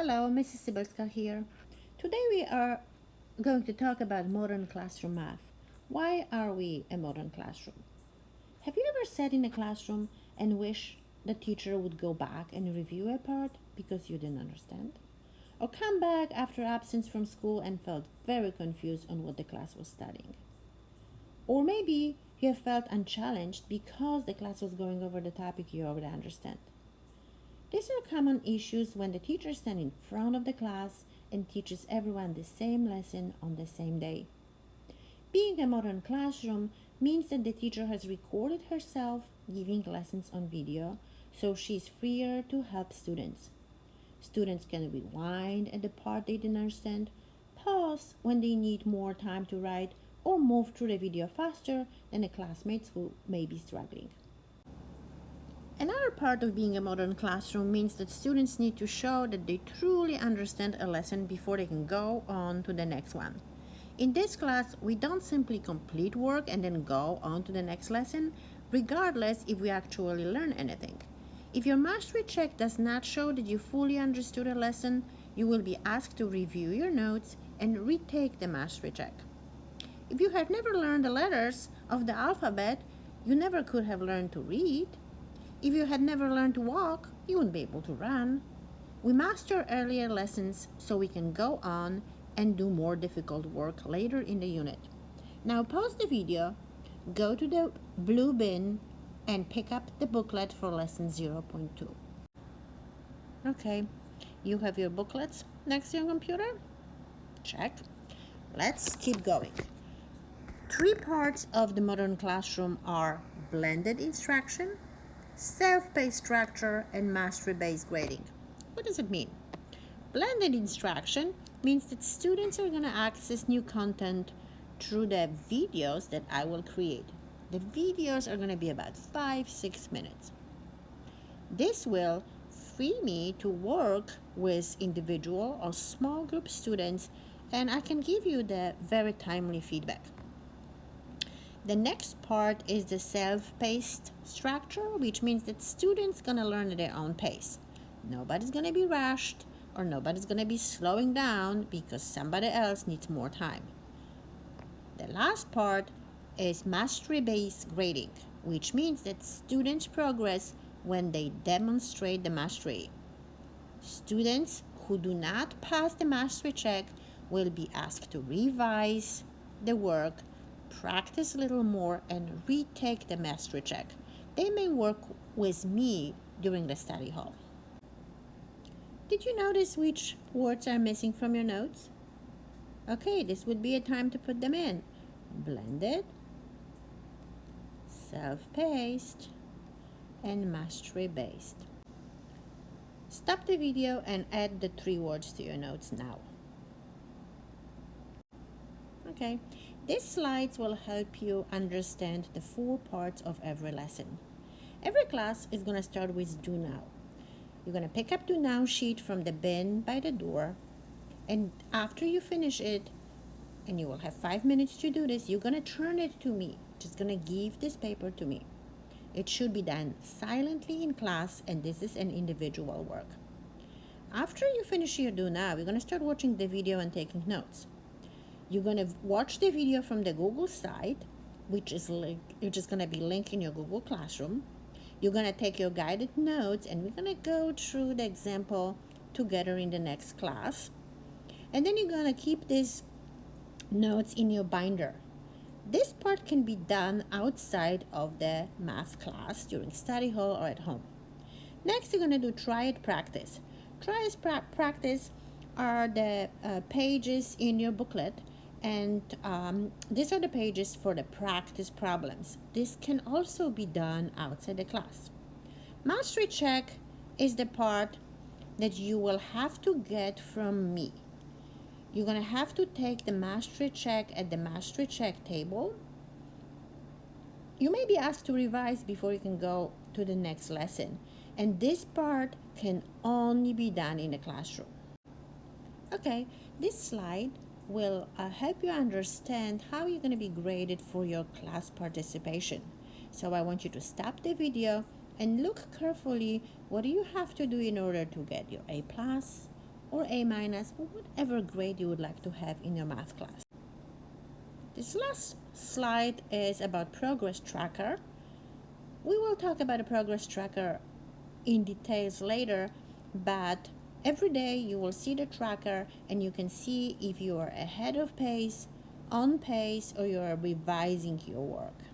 Hello, Mrs. Sibelska here. Today we are going to talk about modern classroom math. Why are we a modern classroom? Have you ever sat in a classroom and wish the teacher would go back and review a part because you didn't understand? Or come back after absence from school and felt very confused on what the class was studying? Or maybe you have felt unchallenged because the class was going over the topic you already understand. These are common issues when the teacher stands in front of the class and teaches everyone the same lesson on the same day. Being a modern classroom means that the teacher has recorded herself giving lessons on video, so she is freer to help students. Students can rewind at the part they didn't understand, pause when they need more time to write, or move through the video faster than the classmates who may be struggling. Another part of being a modern classroom means that students need to show that they truly understand a lesson before they can go on to the next one. In this class, we don't simply complete work and then go on to the next lesson, regardless if we actually learn anything. If your mastery check does not show that you fully understood a lesson, you will be asked to review your notes and retake the mastery check. If you have never learned the letters of the alphabet, you never could have learned to read. If you had never learned to walk, you wouldn't be able to run. We master earlier lessons so we can go on and do more difficult work later in the unit. Now pause the video, go to the blue bin, and pick up the booklet for lesson 0.2. Okay, you have your booklets next to your computer? Check. Let's keep going. 3 parts of the modern classroom are blended instruction, self-paced structure, and mastery-based grading. What does it mean? Blended instruction means that students are going to access new content through the videos that I will create. The videos are going to be about 5-6 minutes. This will free me to work with individual or small group students, and I can give you the very timely feedback. The next part is the self-paced structure, which means that students gonna learn at their own pace. Nobody's gonna be rushed or nobody's gonna be slowing down because somebody else needs more time. The last part is mastery-based grading, which means that students progress when they demonstrate the mastery. Students who do not pass the mastery check will be asked to revise the work, practice a little more, and retake the mastery check. They may work with me during the study hall. Did you notice which words are missing from your notes? Okay, this would be a time to put them in. Blended, self-paced, and mastery-based. Stop the video and add the 3 words to your notes now. Okay, these slides will help you understand the 4 parts of every lesson. Every class is going to start with Do Now. You're going to pick up Do Now sheet from the bin by the door, and after you finish it, and you will have 5 minutes to do this, you're going to turn it to me. Just going to give this paper to me. It should be done silently in class, and this is an individual work. After you finish your Do Now, you're going to start watching the video and taking notes. You're going to watch the video from the Google site, which is going to be linked in your Google Classroom. You're going to take your guided notes, and we're going to go through the example together in the next class. And then you're going to keep these notes in your binder. This part can be done outside of the math class during study hall or at home. Next, you're going to do Try It Practice. Try It Practice are the pages in your booklet, and these are the pages for the practice problems. This can also be done outside the class. Mastery check is the part that you will have to get from me. You're going to have to take the mastery check at the mastery check table. You may be asked to revise before you can go to the next lesson, and this part can only be done in the classroom. Okay, this slide will help you understand how you're going to be graded for your class participation. So I want you to stop the video and look carefully what do you have to do in order to get your A+, or A minus, or whatever grade you would like to have in your math class. This last slide is about progress tracker. We will talk about a progress tracker in details later, but every day you will see the tracker and you can see if you are ahead of pace, on pace, or you are revising your work.